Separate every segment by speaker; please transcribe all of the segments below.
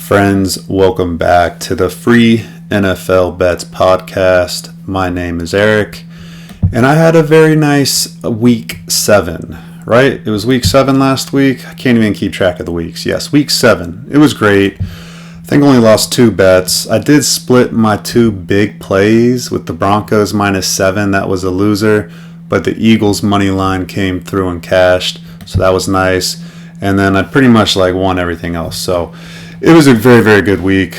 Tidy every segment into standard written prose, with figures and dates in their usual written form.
Speaker 1: Friends, welcome back to the Free NFL Bets podcast. My name is Eric, and I had a very nice week 7, right? It was week 7 last week. I can't even keep track of the weeks. Yes, week 7. It was great. I think I only lost 2 bets. I did split my 2 big plays with the Broncos -7. That was a loser, but the Eagles money line came through and cashed, so that was nice. And then I pretty much won everything else. So it was a very, very good week.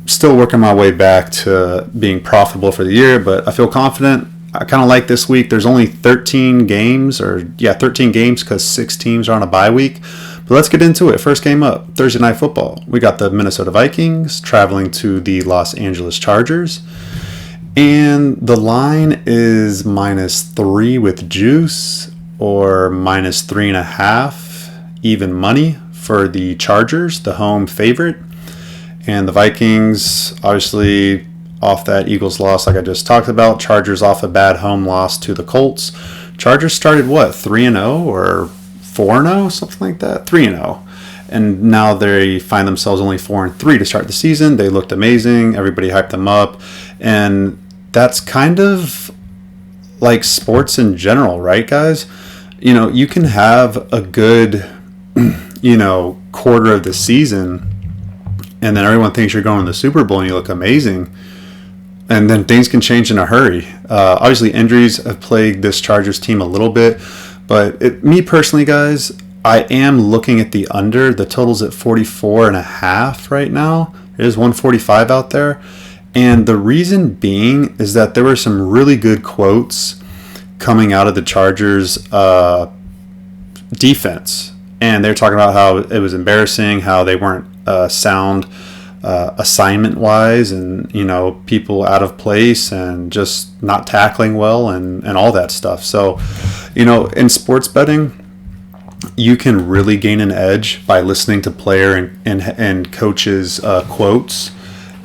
Speaker 1: Still working my way back to being profitable for the year, but I feel confident. I kind of like this week. There's only 13 games, 13 games because 6 teams are on a bye week. But let's get into it. First game up, Thursday Night Football. We got the Minnesota Vikings traveling to the Los Angeles Chargers. And the line is -3 with juice or -3.5 even money for the Chargers, the home favorite. And the Vikings, obviously, off that Eagles loss like I just talked about. Chargers off a bad home loss to the Colts. Chargers started, 3-0 or 4-0? Something like that. 3-0. And now they find themselves only 4-3 to start the season. They looked amazing. Everybody hyped them up. And that's kind of like sports in general, right, guys? You know, you can have a good quarter of the season, and then everyone thinks you're going to the Super Bowl and you look amazing, and then things can change in a hurry. Obviously, injuries have plagued this Chargers team a little bit, but me personally, guys, I am looking at the under. The total's at 44.5 right now. It is 145 out there, and the reason being is that there were some really good quotes coming out of the Chargers defense. And they're talking about how it was embarrassing, how they weren't sound assignment-wise, and, people out of place and just not tackling well and all that stuff. So, in sports betting, you can really gain an edge by listening to player and coaches' quotes.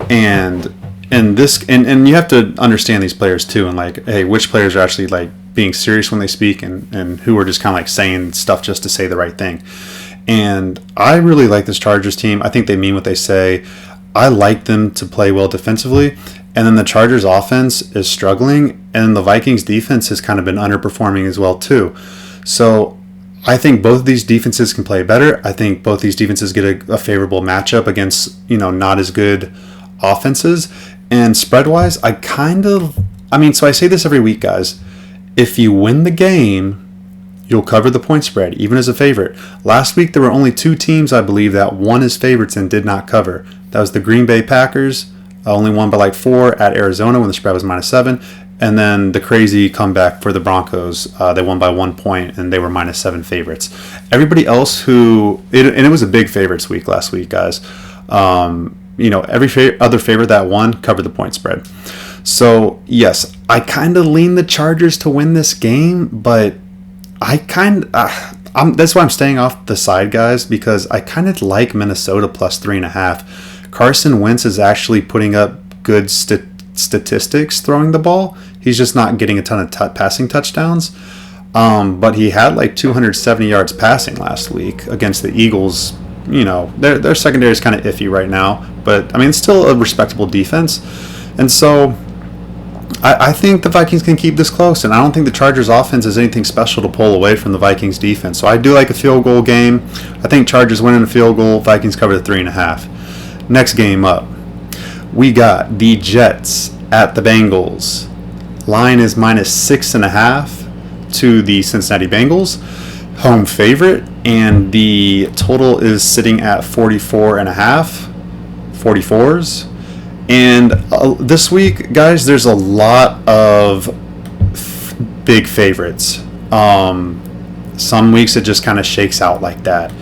Speaker 1: And you have to understand these players too, and hey, which players are actually being serious when they speak and who are just kind of saying stuff just to say the right thing. And I really like this Chargers team. I think they mean what they say. I like them to play well defensively. And then the Chargers offense is struggling, and the Vikings defense has kind of been underperforming as well too. So I think both of these defenses can play better. I think both these defenses get a favorable matchup against, not as good offenses. And spread-wise, so I say this every week, guys. If you win the game, you'll cover the point spread, even as a favorite. Last week, there were only 2 teams, I believe, that won as favorites and did not cover. That was the Green Bay Packers, only won by 4 at Arizona when the spread was -7. And then the crazy comeback for the Broncos. They won by 1 point, and they were -7 favorites. Everybody else and it was a big favorites week last week, guys. Every other favorite that won covered the point spread. So, yes, I kind of lean the Chargers to win this game, but that's why I'm staying off the side, guys, because I kind of like Minnesota +3.5. Carson Wentz is actually putting up good statistics throwing the ball. He's just not getting a ton of passing touchdowns. But he had 270 yards passing last week against the Eagles. Their secondary is kind of iffy right now, but it's still a respectable defense. And so I think the Vikings can keep this close, and I don't think the Chargers offense is anything special to pull away from the Vikings defense. So I do like a field goal game. I think Chargers win in a field goal. Vikings cover the 3.5. Next game up, we got the Jets at the Bengals. Line is -6.5 to the Cincinnati Bengals, home favorite, and the total is sitting at 44.5, 44s. And this week, guys, there's a lot of big favorites. Some weeks it just kind of shakes out like that.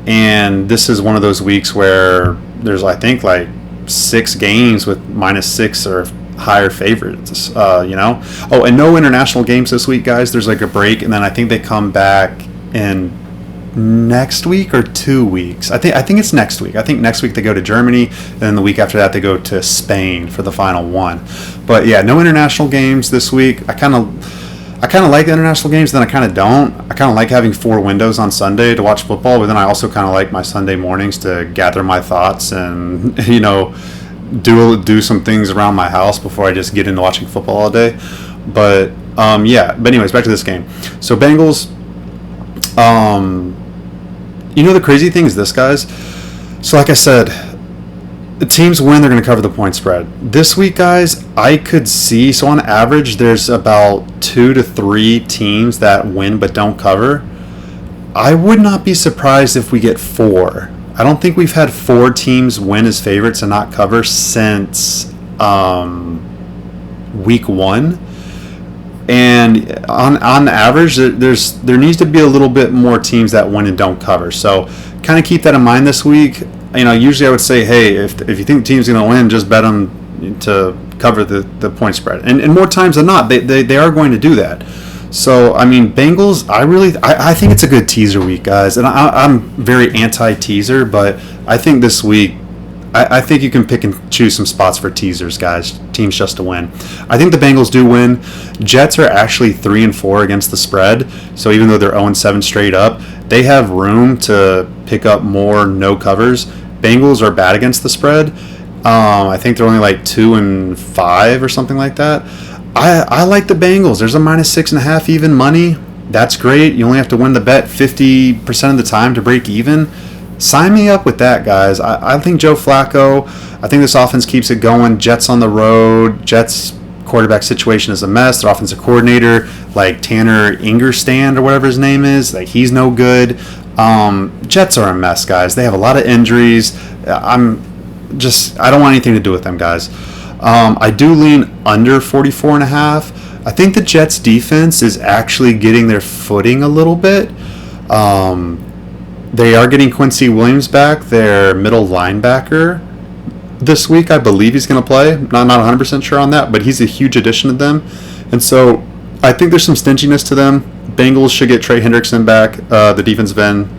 Speaker 1: And this is one of those weeks where there's, I think, 6 games with -6 or higher favorites, Oh, and no international games this week, guys. There's a break, and then I think they come back in next week or 2 weeks. I think it's next week. I think next week they go to Germany, and then the week after that they go to Spain for the final one. But yeah, no international games this week. I kind of like the international games, then I kind of don't. I kind of like having 4 windows on Sunday to watch football, but then I also kind of like my Sunday mornings to gather my thoughts and, do some things around my house before I just get into watching football all day. But, But anyways, back to this game. So Bengals, the crazy thing is this, guys. So like I said, the teams win, they're going to cover the point spread. This week, guys, I could see, so on average, there's about 2 to 3 teams that win but don't cover. I would not be surprised if we get 4. I don't think we've had 4 teams win as favorites and not cover since week 1. And on average, there needs to be a little bit more teams that win and don't cover. So kind of keep that in mind this week. Usually I would say, hey, if you think the team's going to win, just bet them to cover the point spread. And more times than not, they are going to do that. So, Bengals, I think it's a good teaser week, guys. And I'm very anti-teaser, but I think this week, I think you can pick and choose some spots for teasers, guys. Teams just to win. I think the Bengals do win. Jets are actually 3-4 against the spread. So even though they're 0-7 straight up, they have room to pick up more no covers. Bengals are bad against the spread. I think they're only like 2-5 or something like that. I like the Bengals. There's a -6.5 even money. That's great. You only have to win the bet 50% of the time to break even. Sign me up with that, guys. I think Joe Flacco, I think this offense keeps it going. Jets on the road. Jets quarterback situation is a mess. Their offensive coordinator, like Tanner Ingerstand or whatever his name is, like he's no good. Jets are a mess, guys. They have a lot of injuries. I don't want anything to do with them, guys. I do lean under 44.5. I think the Jets defense is actually getting their footing a little bit. They are getting Quincy Williams back, their middle linebacker, this week. I believe he's going to play. Not 100% sure on that, but he's a huge addition to them. And so I think there's some stinginess to them. Bengals should get Trey Hendrickson back, the defensive end.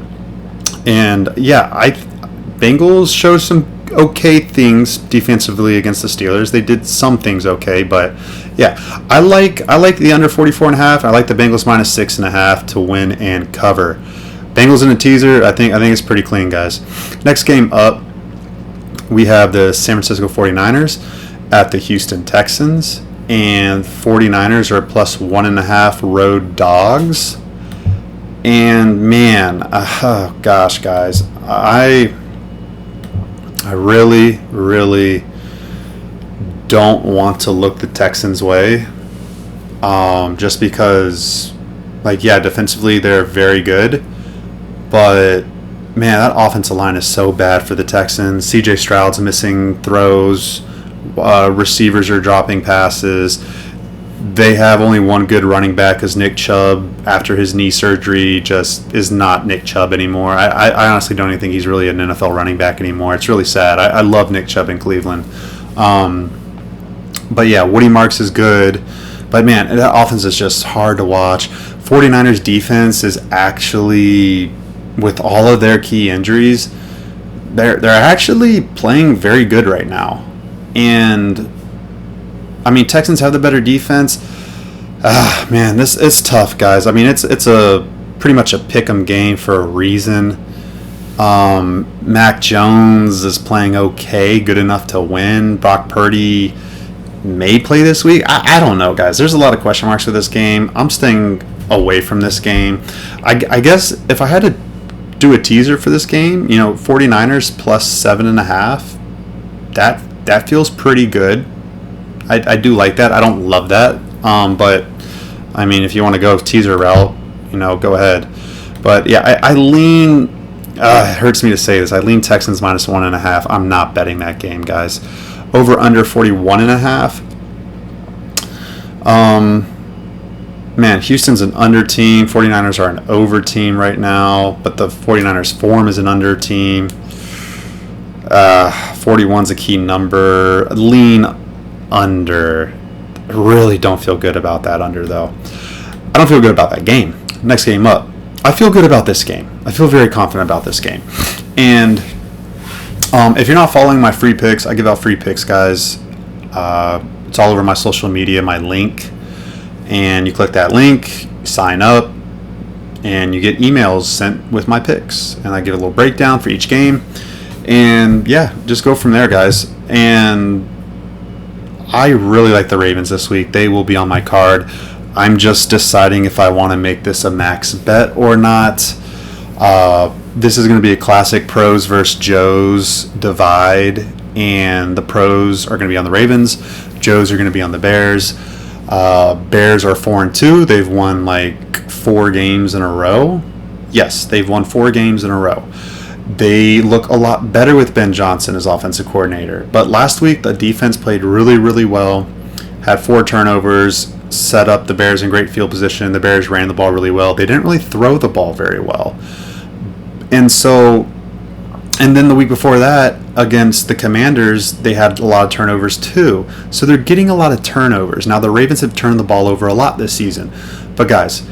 Speaker 1: And Bengals showed some okay things defensively against the Steelers. They did some things okay, but yeah, I like the under 44.5. I like the Bengals -6.5 to win and cover. Bengals in a teaser. I think it's pretty clean, guys. Next game up, we have the San Francisco 49ers at the Houston Texans, and 49ers are +1.5 road dogs. And man, oh gosh, guys, I really, really don't want to look the Texans' way, just because, defensively they're very good, but man, that offensive line is so bad for the Texans. C.J. Stroud's missing throws, receivers are dropping passes. They have only one good running back because Nick Chubb, after his knee surgery, just is not Nick Chubb anymore. I honestly don't even think he's really an NFL running back anymore. It's really sad. I love Nick Chubb in Cleveland. But yeah, Woody Marks is good. But man, that offense is just hard to watch. 49ers defense is actually, with all of their key injuries, they're actually playing very good right now. And Texans have the better defense. Man, it's tough, guys. It's a pretty much a pick'em game for a reason. Mac Jones is playing okay, good enough to win. Brock Purdy may play this week. I don't know, guys. There's a lot of question marks with this game. I'm staying away from this game. I guess if I had to do a teaser for this game, 49ers +7.5. That feels pretty good. I do like that. I don't love that. But if you want to go teaser route, go ahead. But yeah, I lean. It hurts me to say this. I lean Texans -1.5. I'm not betting that game, guys. Over under 41.5. Man, Houston's an under team. 49ers are an over team right now, but the 49ers form is an under team. 41's a key number. Lean under. I really don't feel good about that under, though. I don't feel good about that game. Next game up. I feel good about this game. I feel very confident about this game. And if you're not following my free picks, I give out free picks, guys. It's all over my social media, my link. and you click that link, sign up, and you get emails sent with my picks. And I give a little breakdown for each game. And yeah, just go from there, guys. And I really like the Ravens this week. They will be on my card. I'm just deciding if I want to make this a max bet or not. This is going to be a classic pros versus Joes divide, and the pros are going to be on the Ravens. Joes are going to be on the Bears. Bears are 4-2. They've won like 4 games in a row. Yes, they've won 4 games in a row. They look a lot better with Ben Johnson as offensive coordinator. But last week, the defense played really, really well. Had 4 turnovers, set up the Bears in great field position. The Bears ran the ball really well. They didn't really throw the ball very well. And then the week before that, against the Commanders, they had a lot of turnovers too. So they're getting a lot of turnovers. Now, the Ravens have turned the ball over a lot this season. But guys,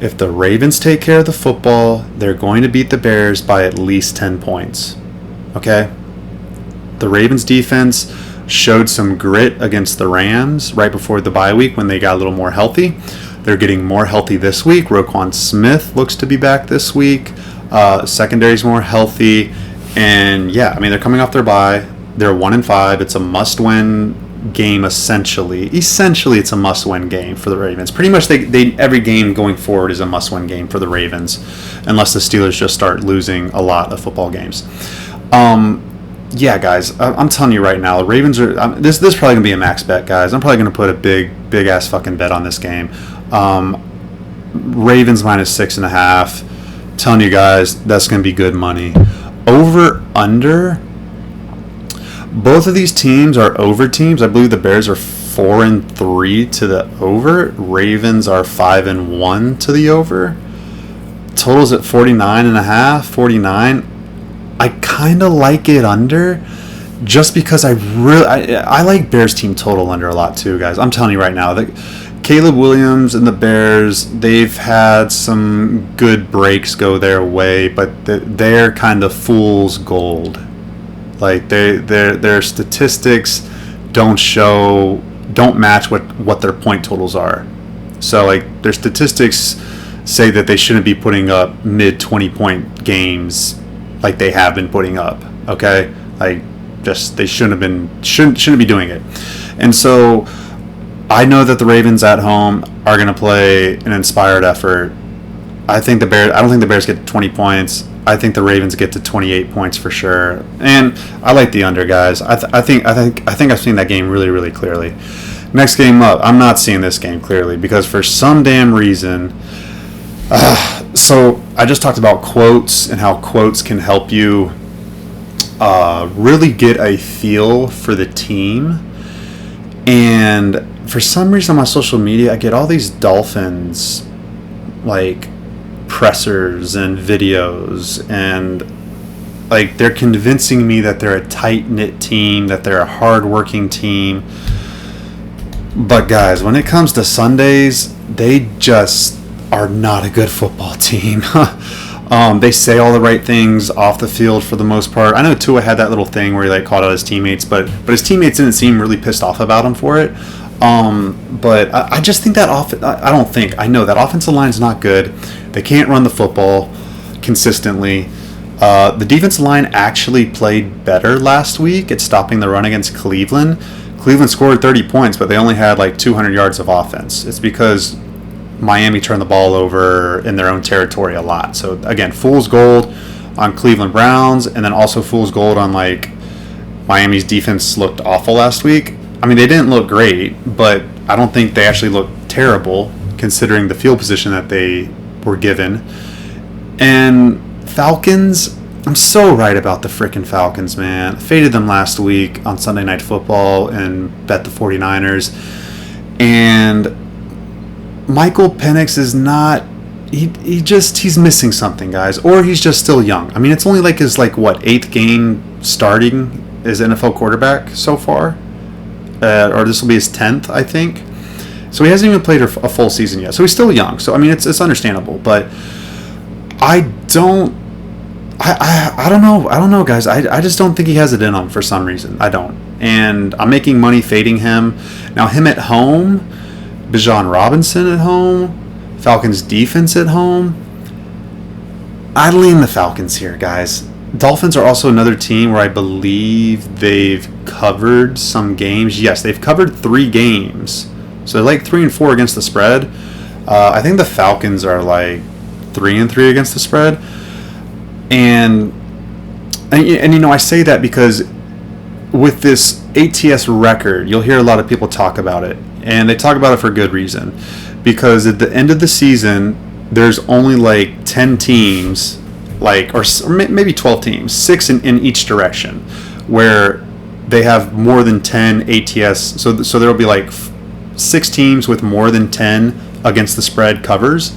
Speaker 1: if the Ravens take care of the football, they're going to beat the Bears by at least 10 points. Okay? The Ravens defense showed some grit against the Rams right before the bye week when they got a little more healthy. They're getting more healthy this week. Roquan Smith looks to be back this week. Secondary's more healthy. And yeah, I mean, they're coming off their bye. They're 1-5. It's a must-win game essentially. Essentially, it's a must-win game for the Ravens. Pretty much, they every game going forward is a must-win game for the Ravens, unless the Steelers just start losing a lot of football games. Yeah, guys, I'm telling you right now, the Ravens are. This is probably gonna be a max bet, guys. I'm probably gonna put a big ass fucking bet on this game. Ravens minus 6.5. Telling you guys, that's gonna be good money. Over under. Both of these teams are over teams. I believe the Bears are 4-3 to the over. Ravens are 5-1 to the over. Totals at 49.5, 49. I kind of like it under, just because I like Bears team total under a lot too, guys. I'm telling you right now, that Caleb Williams and the Bears, they've had some good breaks go their way, but they're kind of fool's gold. Like their statistics don't match what their point totals are. So like their statistics say that they shouldn't be putting up mid 20-point games like they have been putting up. Okay, like just they shouldn't be doing it. And so I know that the Ravens at home are going to play an inspired effort. I don't think the Bears get 20 points. I think the Ravens get to 28 points for sure. And I like the under, guys. I think I've seen that game really, really clearly. Next game up, I'm not seeing this game clearly because for some damn reason. So I just talked about quotes and how quotes can help you really get a feel for the team. And for some reason on my social media, I get all these Dolphins like pressers and videos, and like they're convincing me that they're a tight-knit team, that they're a hard-working team. But guys, when it comes to Sundays, they just are not a good football team. They say all the right things off the field for the most part. I know Tua had that little thing where he like called out his teammates, but his teammates didn't seem really pissed off about him for it. But I just think that I know that offensive line is not good. They can't run the football consistently. The defensive line actually played better last week at stopping the run against Cleveland. Cleveland scored 30 points, but they only had like 200 yards of offense. It's because Miami turned the ball over in their own territory a lot. So again, fool's gold on Cleveland Browns, and then also fool's gold on like Miami's defense looked awful last week. I mean, they didn't look great, but I don't think they actually looked terrible considering the field position that they were given. And Falcons, I'm so right about the freaking Falcons, man. I faded them last week on Sunday Night Football and bet the 49ers. And Michael Penix is not, he's missing something, guys. Or he's just still young. I mean, it's only like his 8th game starting as NFL quarterback so far. Or this will be his 10th, I think. So he hasn't even played a full season yet. So he's still young. So, I mean, it's understandable. But I don't know, guys. I just don't think he has it in him for some reason. I don't. And I'm making money fading him. Now, him at home, Bijan Robinson at home. Falcons defense at home. I lean the Falcons here, guys. Dolphins are also another team where I believe they've covered some games. Yes, they've covered 3 games. So they're like 3-4 against the spread. I think the Falcons are like 3-3 against the spread. And you know, I say that because with this ATS record, you'll hear a lot of people talk about it. And they talk about it for good reason. Because at the end of the season, there's only like 10 teams, like or maybe 12 teams, 6 in each direction, where they have more than 10 ATS. So there will be like 6 teams with more than 10 against the spread covers,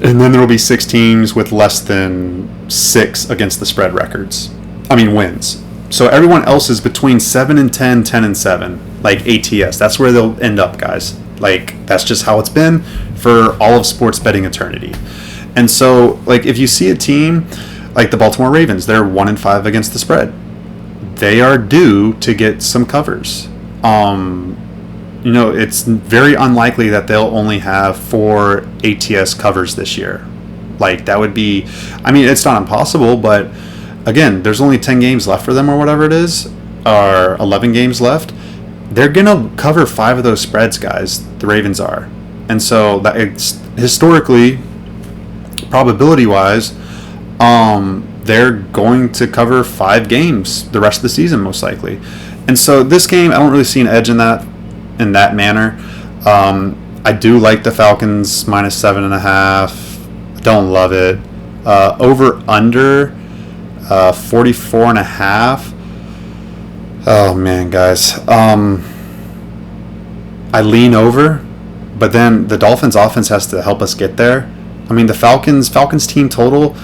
Speaker 1: and then there will be 6 teams with less than 6 against the spread wins. So everyone else is between 7 and 10, 10 and 7, like ATS. That's where they'll end up, guys. Like, that's just how it's been for all of sports betting eternity. And so, like, if you see a team like the Baltimore Ravens, they're 1-5 against the spread. They are due to get some covers. You know, it's very unlikely that they'll only have 4 ATS covers this year. Like, that would be, I mean, it's not impossible, but again, there's only 10 games left for them or whatever it is, or 11 games left. They're going to cover 5 of those spreads, guys. The Ravens are. And so that it's historically, probability-wise, they're going to cover 5 games the rest of the season, most likely. And so this game, I don't really see an edge in that manner. I do like the Falcons minus 7.5. Don't love it. Over under 44.5. Oh man, guys. I lean over, but then the Dolphins offense has to help us get there. I mean, the Falcons team total,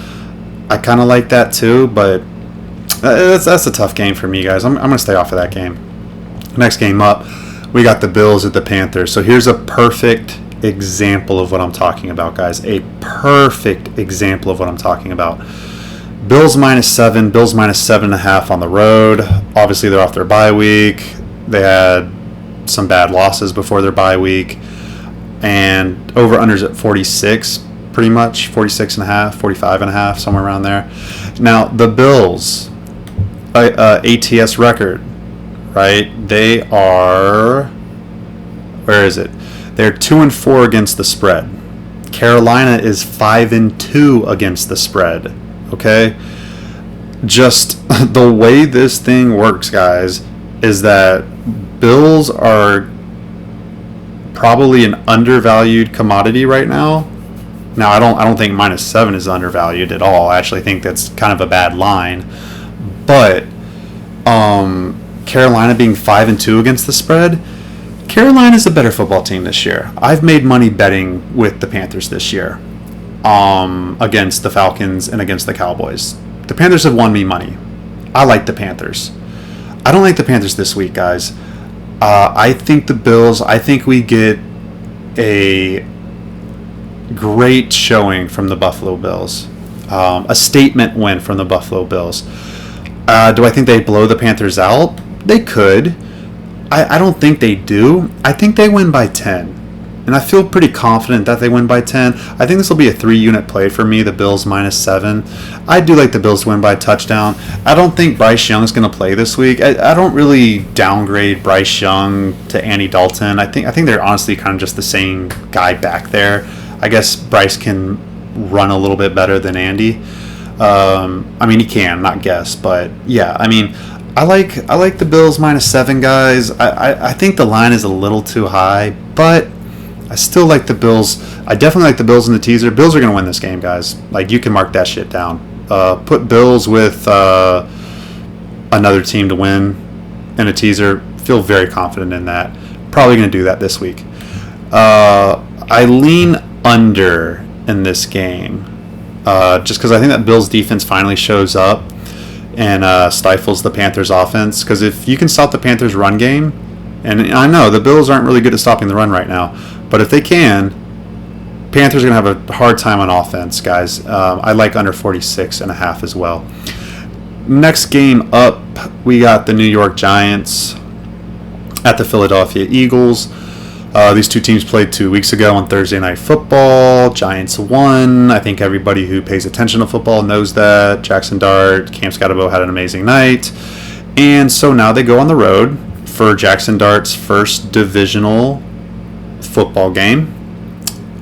Speaker 1: I kind of like that too, but that's a tough game for me, guys. I'm going to stay off of that game. Next game up, we got the Bills at the Panthers. So here's a perfect example of what I'm talking about, guys. A perfect example of what I'm talking about. Bills minus 7, Bills minus 7.5 on the road. Obviously, they're off their bye week. They had some bad losses before their bye week. And over-unders at 46, pretty much. 46.5, 45.5, somewhere around there. Now, the Bills, ATS record, right? They are, where is it? They're 2-4 against the spread. Carolina is 5-2 against the spread. Okay? Just the way this thing works, guys, is that Bills are probably an undervalued commodity right now. Now, I don't think minus 7 is undervalued at all. I actually think that's kind of a bad line. But Carolina being 5-2 against the spread, Carolina's a better football team this year. I've made money betting with the Panthers this year against the Falcons and against the Cowboys. The Panthers have won me money. I like the Panthers. I don't like the Panthers this week, guys. I think the Bills, I think we get a great showing from the Buffalo Bills. A statement win from the Buffalo Bills. Do I think they blow the Panthers out? They could. I don't think they do. I think they win by 10. And I feel pretty confident that they win by 10. I think this will be a 3-unit play for me, the Bills minus 7. I do like the Bills to win by a touchdown. I don't think Bryce Young's going to play this week. I don't really downgrade Bryce Young to Andy Dalton. I think they're honestly kind of just the same guy back there. I guess Bryce can run a little bit better than Andy. I mean, he can, not guess. But, yeah, I mean, I like the Bills minus 7, guys. I think the line is a little too high, but I still like the Bills. I definitely like the Bills in the teaser. Bills are going to win this game, guys. Like, you can mark that shit down. Put Bills with another team to win in a teaser. Feel very confident in that. Probably going to do that this week. I lean under in this game just because I think that Bills defense finally shows up and stifles the Panthers offense. Because if you can stop the Panthers run game, and I know the Bills aren't really good at stopping the run right now, but if they can, Panthers are going to have a hard time on offense, guys. I like under 46.5 as well. Next game up, we got the New York Giants at the Philadelphia Eagles. These two teams played 2 weeks ago on Thursday Night Football. Giants won. I think everybody who pays attention to football knows that. Jackson Dart, Cam Scotabo had an amazing night. And so now they go on the road for Jackson Dart's first divisional football game.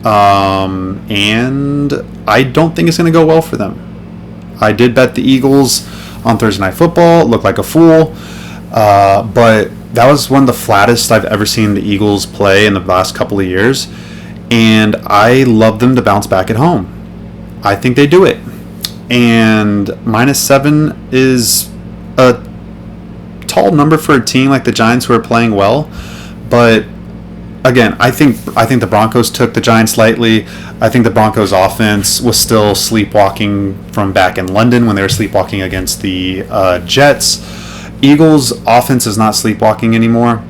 Speaker 1: And I don't think it's going to go well for them. I did bet the Eagles on Thursday Night Football. Looked like a fool. But that was one of the flattest I've ever seen the Eagles play in the last couple of years. And I love them to bounce back at home. I think they do it. And -7 is a tall number for a team like the Giants who are playing well. But again, I think the Broncos took the Giants lightly. I think the Broncos offense was still sleepwalking from back in London when they were sleepwalking against the Jets. Eagles offense is not sleepwalking anymore.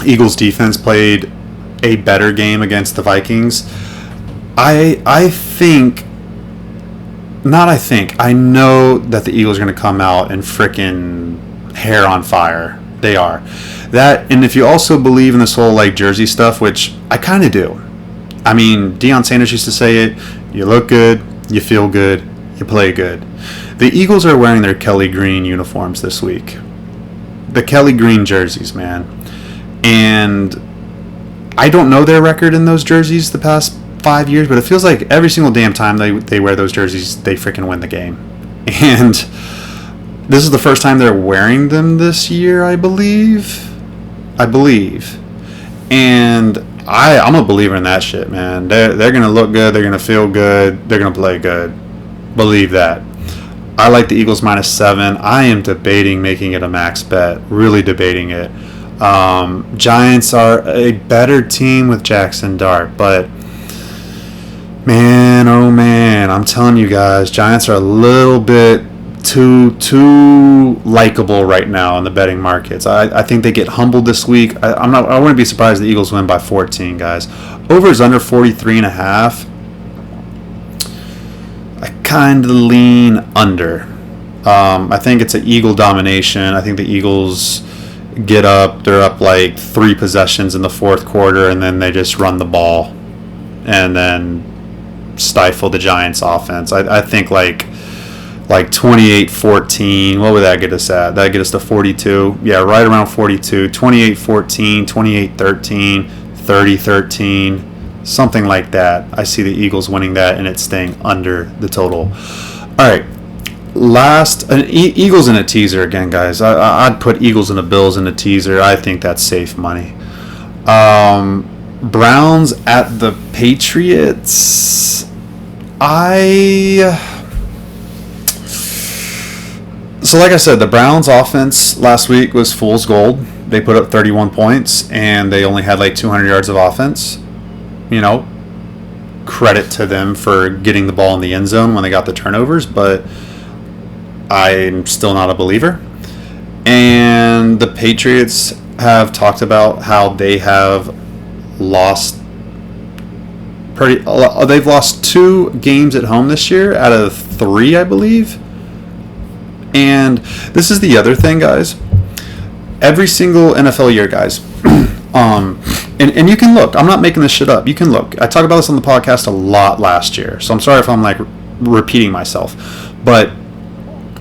Speaker 1: Eagles defense played a better game against the Vikings. I know that the Eagles are going to come out and frickin' hair on fire. They are. That, and if you also believe in this whole like jersey stuff, which I kind of do. I mean, Deion Sanders used to say it, you look good, you feel good, you play good. The Eagles are wearing their Kelly Green uniforms this week. The Kelly Green jerseys, man. And I don't know their record in those jerseys the past 5 years, but it feels like every single damn time they wear those jerseys, they freaking win the game. And this is the first time they're wearing them this year, I believe. And I'm a believer in that shit, man. They're going to look good. They're going to feel good. They're going to play good. Believe that. I like the Eagles -7. I am debating making it a max bet. Really debating it. Giants are a better team with Jackson Dart, but man, oh man, I'm telling you guys, Giants are a little bit too likable right now in the betting markets. I think they get humbled this week. I wouldn't be surprised if the Eagles win by 14, guys. Over is under 43.5. I kind of lean under. I think it's an Eagle domination. I think the Eagles get up. They're up like 3 possessions in the fourth quarter, and then they just run the ball and then stifle the Giants' offense. I think like 28-14. What would that get us at? That get us to 42. Yeah, right around 42. 28-14, 28-13, 30-13. Something like that. I see the Eagles winning that and it's staying under the total. All right. Eagles in a teaser again, guys. I'd put Eagles and the Bills in a teaser. I think that's safe money. Browns at the Patriots. So like I said, the Browns offense last week was fool's gold. They put up 31 points and they only had like 200 yards of offense. You know, credit to them for getting the ball in the end zone when they got the turnovers, but I'm still not a believer. And the Patriots have talked about how they have they've lost 2 games at home this year out of 3, I believe. And this is the other thing, guys. Every single NFL year, guys, and you can look. I'm not making this shit up. You can look. I talked about this on the podcast a lot last year, so I'm sorry if I'm like repeating myself. But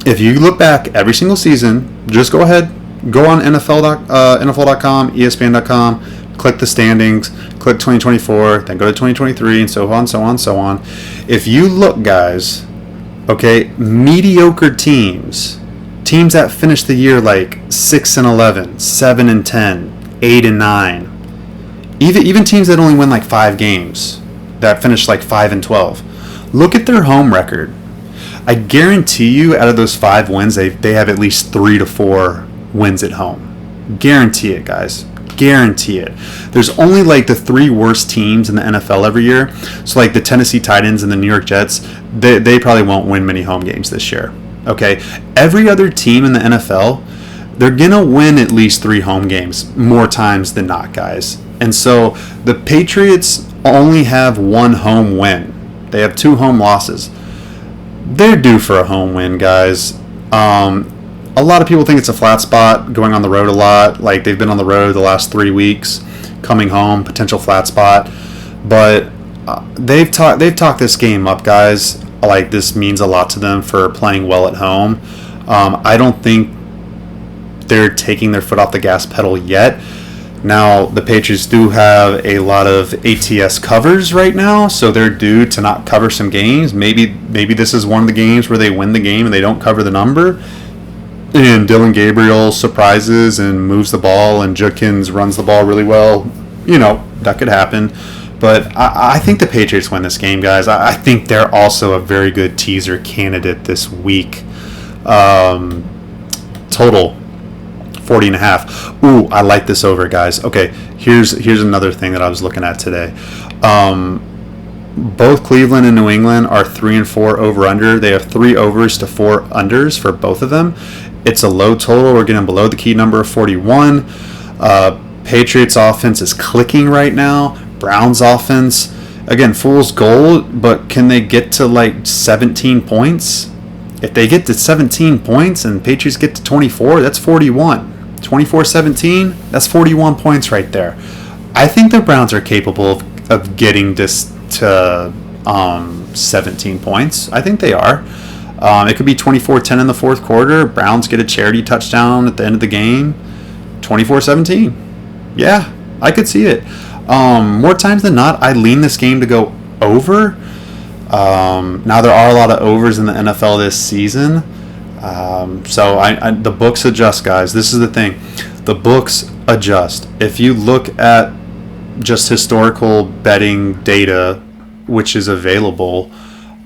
Speaker 1: if you look back every single season, just go ahead, go on NFL.com, ESPN.com, click the standings, click 2024, then go to 2023, and so on, so on, so on. If you look, guys, okay, mediocre teams that finish the year like 6-11, 7-10, 8-9. Even teams that only win like 5 games, that finish like 5-12. Look at their home record. I guarantee you, out of those 5 wins, they have at least 3 to 4 wins at home. Guarantee it, guys. Guarantee it. There's only like the 3 worst teams in the NFL every year. So like the Tennessee Titans and the New York Jets, they probably won't win many home games this year. Okay? Every other team in the NFL, they're going to win at least 3 home games more times than not, guys. And so the Patriots only have 1 home win. They have 2 home losses. They're due for a home win, guys. A lot of people think it's a flat spot, going on the road a lot. Like, they've been on the road the last 3 weeks. coming home, potential flat spot. But they've talked this game up, guys. Like, this means a lot to them for playing well at home. I don't think they're taking their foot off the gas pedal yet. Now, the Patriots do have a lot of ATS covers right now, so they're due to not cover some games. Maybe this is one of the games where they win the game and they don't cover the number, and Dillon Gabriel surprises and moves the ball, and Judkins runs the ball really well. That could happen. But I think the Patriots win this game, guys. I think they're also a very good teaser candidate this week. Total 40.5. Ooh, I like this over, guys. Okay, here's another thing that I was looking at today. Both Cleveland and New England are 3 and 4 over under. They have 3 overs to 4 unders for both of them. It's a low total. We're getting below the key number of 41. Patriots offense is clicking right now. Browns offense, again, fool's gold, but can they get to like 17 points? If they get to 17 points and Patriots get to 24, that's 41. 24-17, that's 41 points right there. I think the Browns are capable of getting this to 17 points. I think they are. It could be 24-10 in the fourth quarter. Browns get a charity touchdown at the end of the game. 24-17. Yeah, I could see it. More times than not, I lean this game to go over. Now, there are a lot of overs in the NFL this season. So the books adjust, guys. This is the thing. The books adjust. If you look at just historical betting data, which is available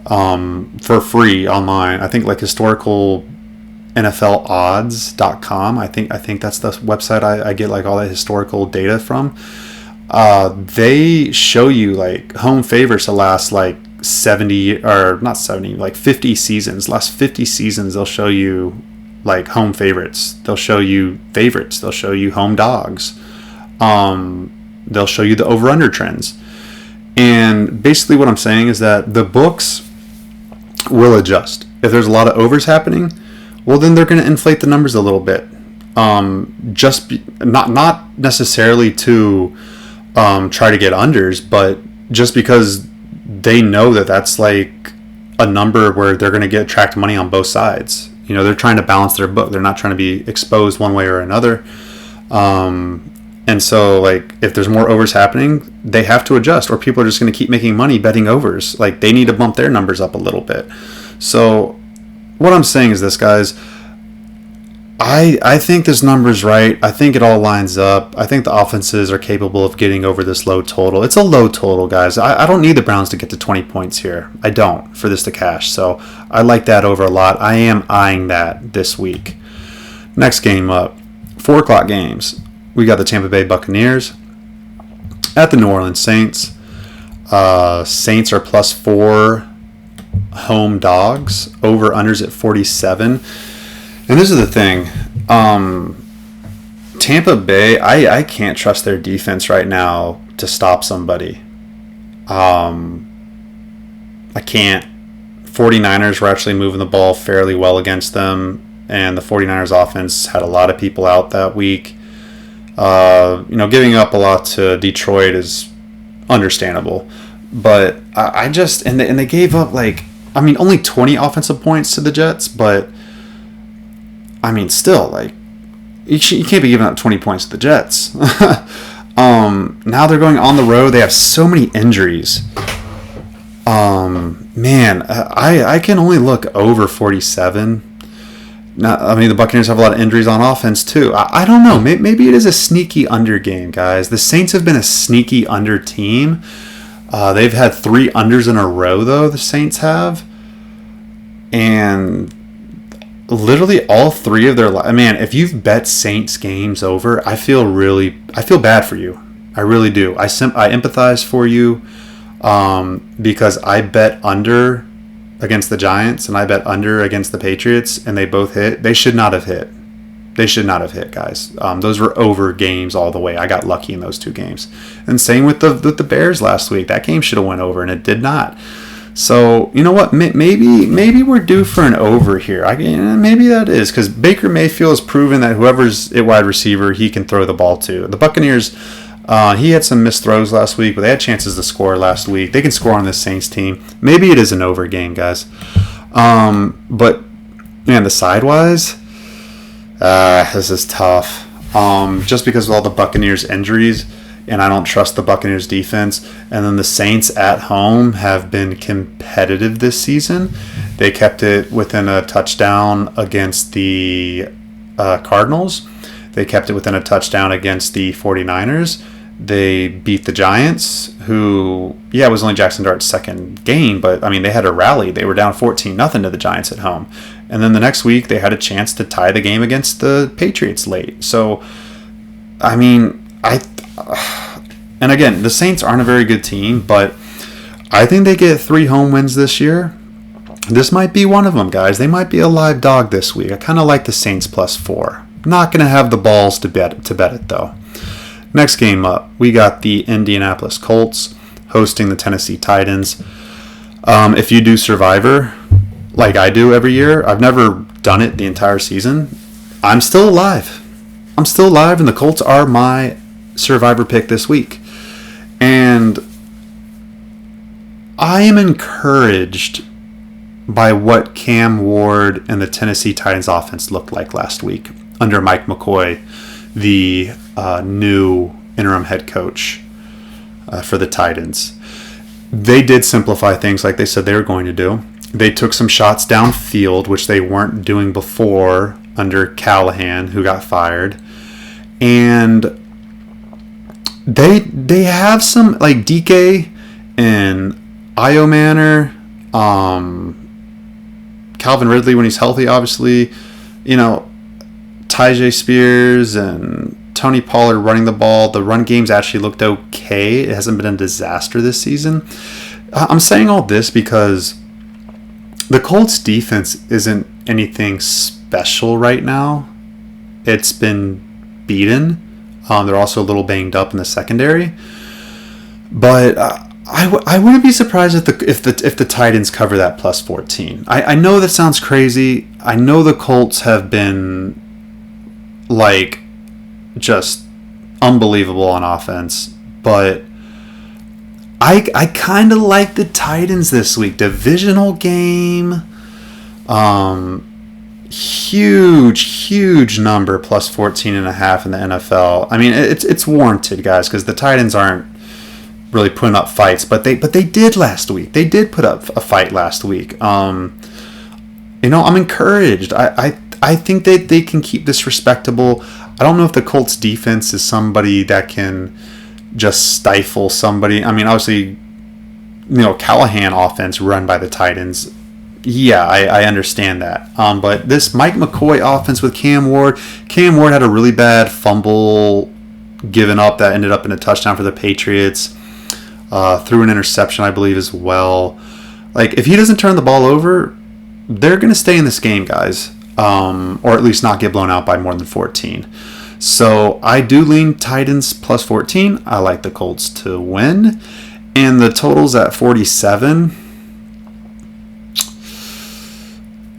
Speaker 1: for free online, I think like historical NFLodds.com. I think that's the website I get like all that historical data from. They show you like home favorites the last like 70 or not 70, like 50 seasons. Last 50 seasons, they'll show you like home favorites. They'll show you favorites. They'll show you home dogs. They'll show you the over-under trends. And basically what I'm saying is that the books will adjust. If there's a lot of overs happening, well, then they're going to inflate the numbers a little bit. Not necessarily to try to get unders, but just because they know that that's like a number where they're going to get tracked money on both sides. They're trying to balance their book. They're not trying to be exposed one way or another. And so, like, if there's more overs happening, they have to adjust, or people are just going to keep making money betting overs. Like, they need to bump their numbers up a little bit. So, what I'm saying is this, guys. I think this number's right. I think it all lines up. I think the offenses are capable of getting over this low total. It's a low total, guys. I don't need the Browns to get to 20 points here. I don't, for this to cash. So, I like that over a lot. I am eyeing that this week. Next game up. 4 o'clock games. We got the Tampa Bay Buccaneers at the New Orleans Saints. Saints are +4 home dogs. Over-unders at 47. And this is the thing. Tampa Bay, I can't trust their defense right now to stop somebody. I can't. 49ers were actually moving the ball fairly well against them, and the 49ers offense had a lot of people out that week. Giving up a lot to Detroit is understandable. But I just, and they gave up only 20 offensive points to the Jets, but still, like, you can't be giving up 20 points to the Jets. Now they're going on the road. They have so many injuries. I can only look over 47. Now, the Buccaneers have a lot of injuries on offense, too. I don't know. Maybe it is a sneaky under game, guys. The Saints have been a sneaky under team. They've had 3 unders in a row, though, the Saints have. And literally all 3 of their if you've bet Saints games over, I feel bad for you. I really do. I empathize for you because I bet under against the Giants and I bet under against the Patriots, and they both hit. They should not have hit. Guys. Those were over games all the way. I got lucky in those 2 games. And same with the Bears last week. That game should have went over, and it did not. So, you know what? Maybe we're due for an over here. Maybe that is, because Baker Mayfield has proven that whoever's at wide receiver, he can throw the ball to. The Buccaneers, He had some missed throws last week, but they had chances to score last week. They can score on this Saints team. Maybe it is an over game, guys. But, man, the sidewise, this is tough. Just because of all the Buccaneers injuries, and I don't trust the Buccaneers defense. And then the Saints at home have been competitive this season. They kept it within a touchdown against the Cardinals. They kept it within a touchdown against the 49ers. They beat the Giants, who, it was only Jackson Dart's second game, but, I mean, they had a rally. They were down 14-0 to the Giants at home. And then the next week, they had a chance to tie the game against the Patriots late. So, I mean, and again, the Saints aren't a very good team, but I think they get 3 home wins this year. This might be one of them, guys. They might be a live dog this week. I kind of like the Saints +4. Not going to have the balls to bet it, though. Next game up, we got the Indianapolis Colts hosting the Tennessee Titans. If you do Survivor, like I do every year, I've never done it the entire season. I'm still alive. And the Colts are my Survivor pick this week. And I am encouraged by what Cam Ward and the Tennessee Titans offense looked like last week under Mike McCoy, the new interim head coach for the Titans. They did simplify things like they said they were going to do. They took some shots downfield, which they weren't doing before under Callahan, who got fired. And they have some, like DK and Io Manor, Calvin Ridley when he's healthy, obviously, Tyjae Spears and Tony Pollard running the ball. The run game's actually looked okay. It hasn't been a disaster this season. I'm saying all this because the Colts defense isn't anything special right now. It's been beaten. They're also a little banged up in the secondary. But I wouldn't be surprised if the Titans cover that +14. I know that sounds crazy. I know the Colts have been like just unbelievable on offense, but I kind of like the Titans this week. Divisional game, huge number +14.5 in the NFL. I mean, it's warranted, guys, because the Titans aren't really putting up fights, but they did last week. They did put up a fight last week. I'm encouraged. I think that they can keep this respectable. I don't know if the Colts defense is somebody that can just stifle somebody. I mean, obviously, Callahan offense run by the Titans. Yeah, I understand that. But this Mike McCoy offense with Cam Ward had a really bad fumble given up that ended up in a touchdown for the Patriots. Threw an interception, I believe, as well. Like, if he doesn't turn the ball over, they're going to stay in this game, guys. Or at least not get blown out by more than 14. So I do lean Titans +14. I like the Colts to win. And the total's at 47.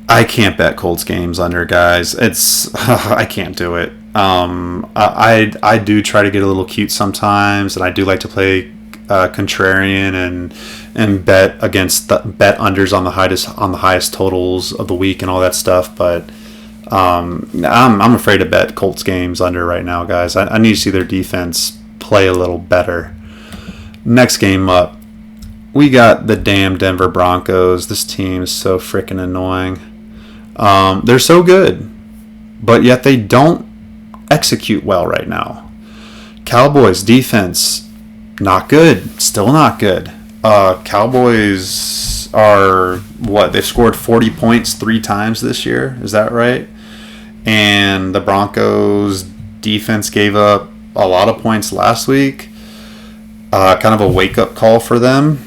Speaker 1: I can't bet Colts games under, guys. I can't do it. I do try to get a little cute sometimes, and I do like to play contrarian and bet against bet unders on the highest totals of the week and all that stuff. But I'm afraid to bet Colts games under right now, guys. I need to see their defense play a little better. Next game up, we got the damn Denver Broncos. This team is so freaking annoying. They're so good, but yet they don't execute well right now. Cowboys defense, not good. Still not good. Cowboys are, they've scored 40 points 3 times this year. Is that right? And the Broncos defense gave up a lot of points last week. Kind of a wake-up call for them.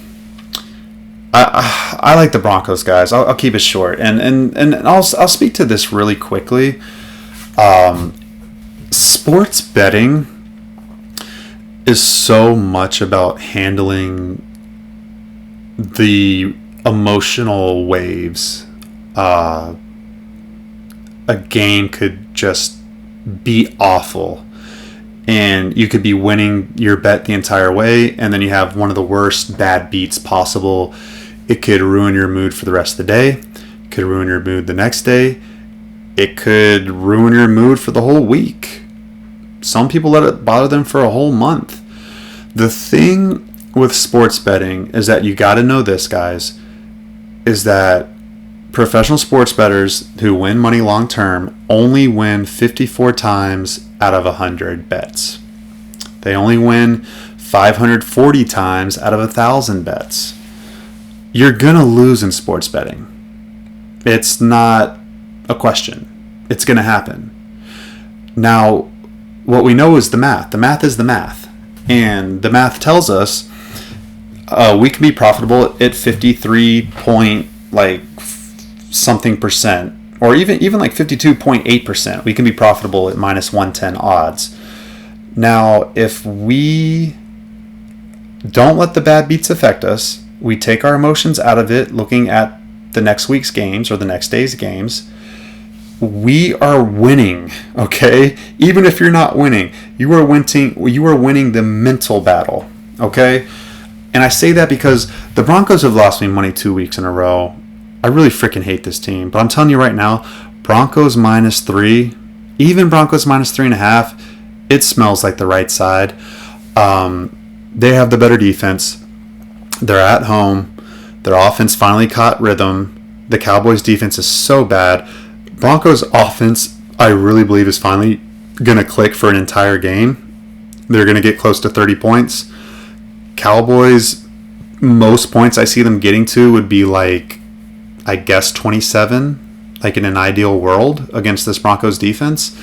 Speaker 1: I like the Broncos, guys. I'll keep it short. And I'll speak to this really quickly. Sports betting is so much about handling the emotional waves. A game could just be awful, and you could be winning your bet the entire way, and then you have one of the worst bad beats possible. It could ruin your mood for the rest of the day. It could ruin your mood the next day. It could ruin your mood for the whole week. Some people let it bother them for a whole month. The thing with sports betting is that you got to know this, guys, is that professional sports bettors who win money long term only win 54 times out of 100 bets. They only win 540 times out of 1,000 bets. You're gonna lose in sports betting. It's not a question. It's gonna happen. Now, what we know is the math. The math is the math, and the math tells us we can be profitable at 53 point something percent, or even like 52.8%. We can be profitable at minus 110 odds. Now, if we don't let the bad beats affect us, we take our emotions out of it, looking at the next week's games or the next day's games, we are winning, okay? Even if you're not winning, you are winning the mental battle, okay? And I say that because the Broncos have lost me money 2 weeks in a row. I really freaking hate this team. But I'm telling you right now, Broncos -3, even Broncos -3.5, it smells like the right side. They have the better defense. They're at home. Their offense finally caught rhythm. The Cowboys' defense is so bad. Broncos' offense, I really believe, is finally going to click for an entire game. They're going to get close to 30 points. Cowboys, most points I see them getting to would be like, I guess 27, like in an ideal world against this Broncos defense.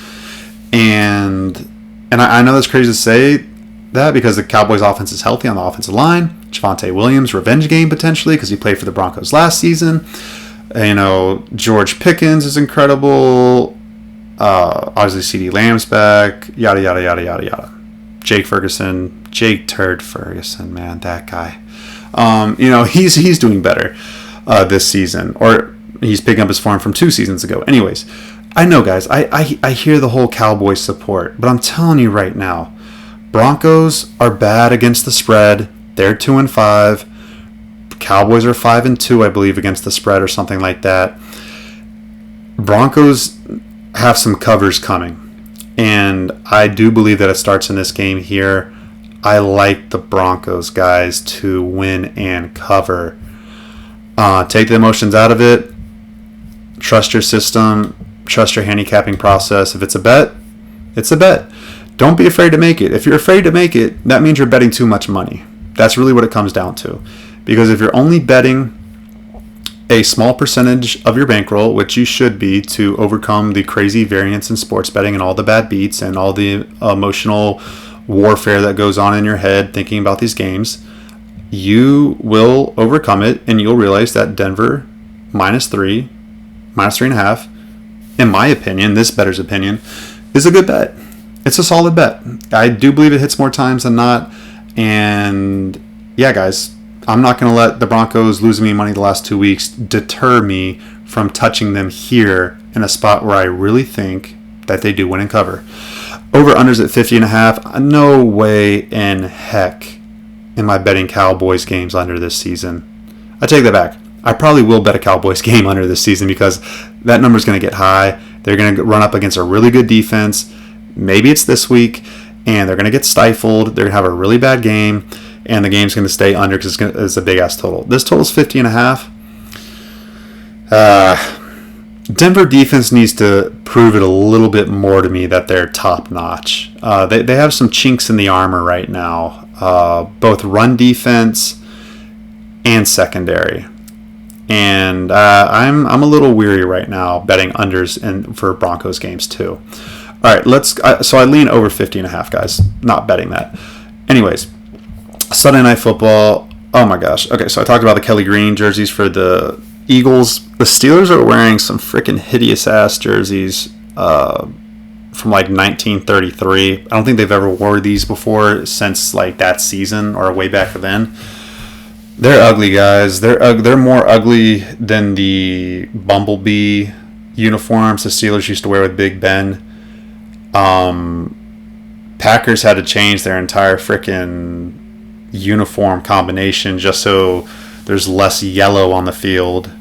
Speaker 1: And I know that's crazy to say that because the Cowboys offense is healthy on the offensive line. Javonte Williams, revenge game potentially because he played for the Broncos last season. George Pickens is incredible. Obviously CeeDee Lamb's back. Yada, yada, yada, yada, yada. Jake Turd Ferguson, man, that guy. He's doing better this season, or he's picking up his form from 2 seasons ago. Anyways, I know, guys, I hear the whole Cowboys support, but I'm telling you right now, Broncos are bad against the spread. They're 2-5. Cowboys are 5-2, I believe, against the spread or something like that. Broncos have some covers coming, and I do believe that it starts in this game here. I like the Broncos, guys, to win and cover. Take the emotions out of it. Trust your system. Trust your handicapping process. If it's a bet, it's a bet. Don't be afraid to make it. If you're afraid to make it, that means you're betting too much money. That's really what it comes down to. Because if you're only betting a small percentage of your bankroll, which you should be to overcome the crazy variance in sports betting and all the bad beats and all the emotional warfare that goes on in your head thinking about these games, you will overcome it and you'll realize that Denver -3, -3.5, in my opinion, this bettor's opinion, is a good bet. It's a solid bet. I do believe it hits more times than not. And yeah, guys, I'm not going to let the Broncos losing me money the last 2 weeks deter me from touching them here in a spot where I really think that they do win and cover. Over-unders at 50.5. No way in heck am I betting Cowboys games under this season. I take that back. I probably will bet a Cowboys game under this season because that number is going to get high. They're going to run up against a really good defense. Maybe it's this week, and they're going to get stifled. They're going to have a really bad game, and the game's going to stay under because it's a big-ass total. This total's 50.5. Denver defense needs to prove it a little bit more to me that they're top-notch. They have some chinks in the armor right now, both run defense and secondary. And I'm a little weary right now betting unders for Broncos games too. All right, so I lean over 50.5, guys. Not betting that. Anyways, Sunday Night Football. Oh my gosh. Okay, so I talked about the Kelly Green jerseys for the Eagles. The Steelers are wearing some freaking hideous ass jerseys from like 1933. I don't think they've ever wore these before since like that season or way back then. They're ugly, guys. They're more ugly than the Bumblebee uniforms the Steelers used to wear with Big Ben. Packers had to change their entire freaking uniform combination just so there's less yellow on the field.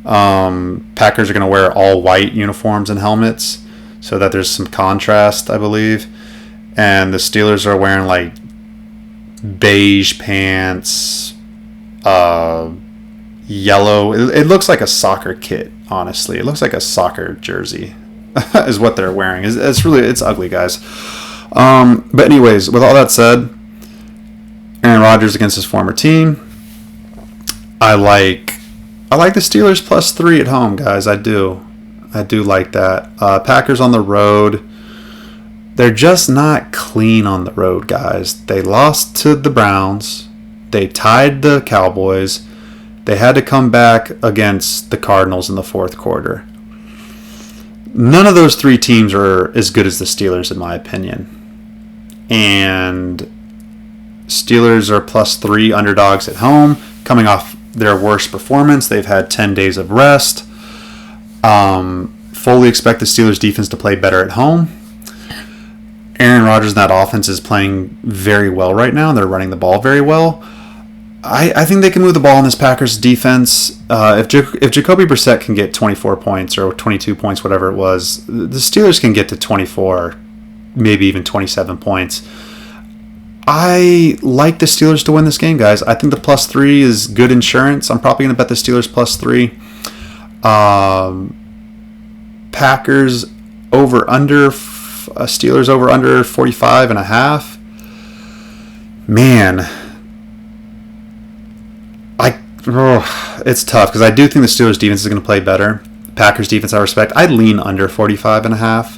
Speaker 1: Packers are going to wear all white uniforms and helmets so that there's some contrast, I believe. And the Steelers are wearing like beige pants, yellow. It looks like a soccer kit, honestly. It looks like a soccer jersey is what they're wearing. It's ugly, guys. But anyways, with all that said, Aaron Rodgers against his former team. I like the Steelers +3 at home, guys. I do like that. Packers on the road. They're just not clean on the road, guys. They lost to the Browns. They tied the Cowboys. They had to come back against the Cardinals in the fourth quarter. None of those three teams are as good as the Steelers, in my opinion. And Steelers are +3 underdogs at home, coming off their worst performance. They've had 10 days of rest. Fully expect the Steelers defense to play better at home. Aaron Rodgers and that offense is playing very well right now. They're running the ball very well. I think they can move the ball in this Packers defense. If Jacoby Brissett can get 24 points or 22 points, whatever it was, the Steelers can get to 24, maybe even 27 points. I like the Steelers to win this game, guys. I think the +3 is good insurance. I'm probably going to bet the Steelers +3. Packers over under, Steelers over under 45.5. Man, it's tough because I do think the Steelers defense is going to play better. Packers defense I respect. I'd lean under 45.5.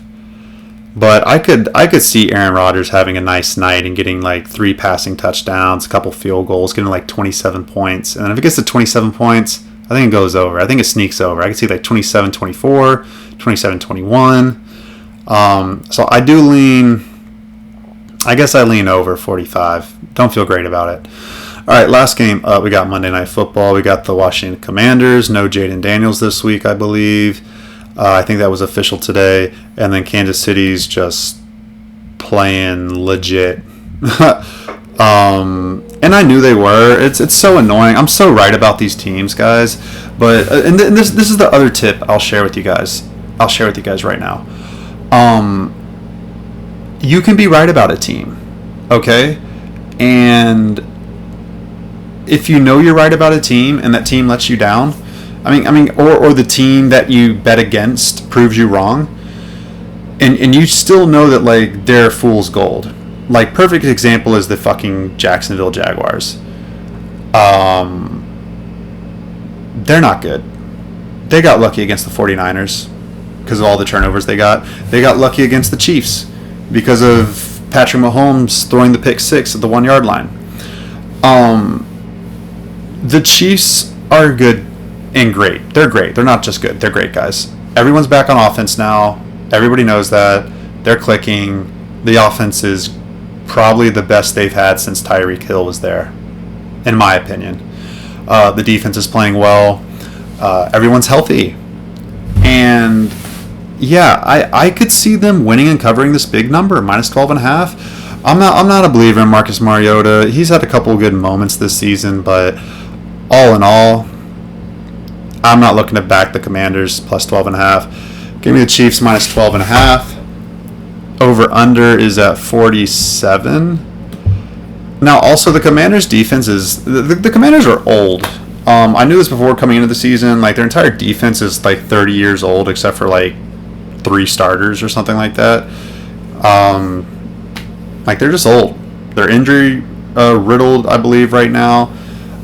Speaker 1: But I could see Aaron Rodgers having a nice night and getting like 3 passing touchdowns, a couple field goals, getting like 27 points. And then if it gets to 27 points, I think it goes over. I think it sneaks over. I could see like 27-24, 27-21. So I do lean, I guess I lean over 45. Don't feel great about it. All right, last game up, we got Monday Night Football. We got the Washington Commanders. No Jaden Daniels this week, I believe. I think that was official today. And then Kansas City's just playing legit. And I knew they were. It's so annoying. I'm so right about these teams, guys. But and this is the other tip I'll share with you guys. I'll share with you guys right now. You can be right about a team, okay? And if you know you're right about a team and that team lets you down, or the team that you bet against proves you wrong, and you still know that like they're fool's gold. Like perfect example is the fucking Jacksonville Jaguars. They're not good. They got lucky against the 49ers because of all the turnovers they got. They got lucky against the Chiefs because of Patrick Mahomes throwing the pick 6 at the 1 yard line. The Chiefs are good and great. They're great. They're not just good. They're great, guys. Everyone's back on offense now. Everybody knows that. They're clicking. The offense is probably the best they've had since Tyreek Hill was there, in my opinion. The defense is playing well. Everyone's healthy. And, yeah, I could see them winning and covering this big number, minus 12.5. I'm not a believer in Marcus Mariota. He's had a couple of good moments this season, but all in all, I'm not looking to back the Commanders plus 12.5. Give me the Chiefs minus 12.5. Over under is at 47. Now, also the Commanders' defense is the Commanders are old. I knew this before coming into the season. Like their entire defense is like 30 years old, except for like 3 starters or something like that. Like they're just old. They're injury riddled, I believe, right now.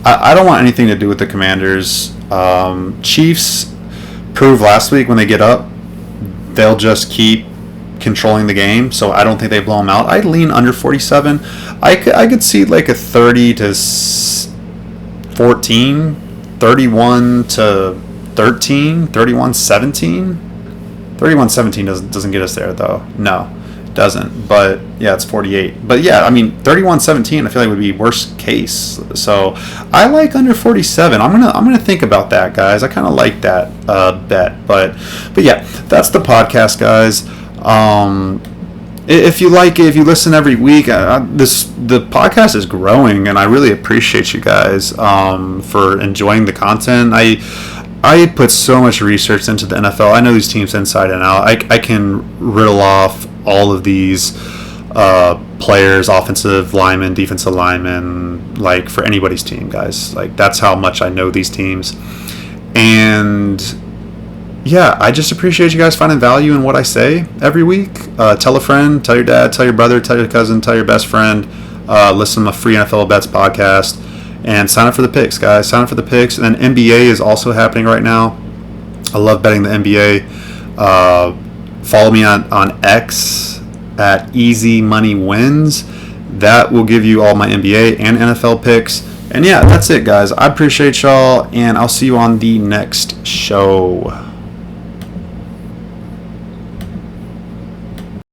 Speaker 1: I don't want anything to do with the Commanders. Chiefs proved last week when they get up, they'll just keep controlling the game, so I don't think they blow them out. I'd lean under 47. I could see like a 30-14, 31-13, 31-17. 31-17 doesn't get us there though. No, it doesn't. But yeah, it's 48. But yeah, I mean 31-17 I feel like would be worst case. So I like under 47. I'm gonna think about that, guys. I kind of like that bet. But yeah, that's the podcast, guys. if you like it, if you listen every week, the podcast is growing, and I really appreciate you guys for enjoying the content. I put so much research into the NFL. I know these teams inside and out. I can riddle off all of these players, offensive linemen, defensive linemen, like for anybody's team, guys. Like that's how much I know these teams. And yeah, I just appreciate you guys finding value in what I say every week. Tell a friend, tell your dad, tell your brother, tell your cousin, tell your best friend. Listen to my free NFL Bets podcast. And sign up for the picks, guys. Sign up for the picks. And then NBA is also happening right now. I love betting the NBA. Follow me on X at Easy Money Wins. That will give you all my NBA and NFL picks. And yeah, that's it, guys. I appreciate y'all, and I'll see you on the next show.